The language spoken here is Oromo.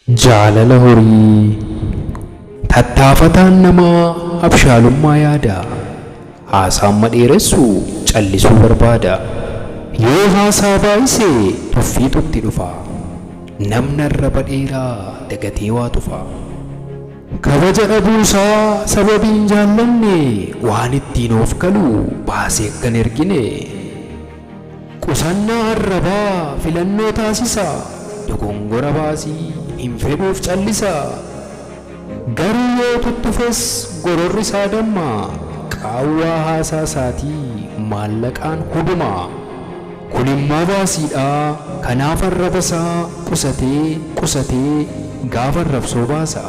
Jaalala horii tattaafataan namaa abshaalummaa yaada. Haasaan madheeressu callisuu barbaada. Yoo haasaa baay'isee tuffiitutti dhufa. Namni arraba dheeraa dagatee waa tufa. Kabaja dhabuusaa sababiin jaallanne waan ittiin of galu baasee akkan ergine. Qusannaa arrabaa filannoo taasisa. Dogongora baasii hin fedhuuf callisa. Garuu yoo tuttufes gororri isaa damma. Qaawwaa haasaa isaatii maallaqaan huduma. Kun immoo baasiidha. Kanaaf arraba isaa qusatee gaafa arrabsoo baasa.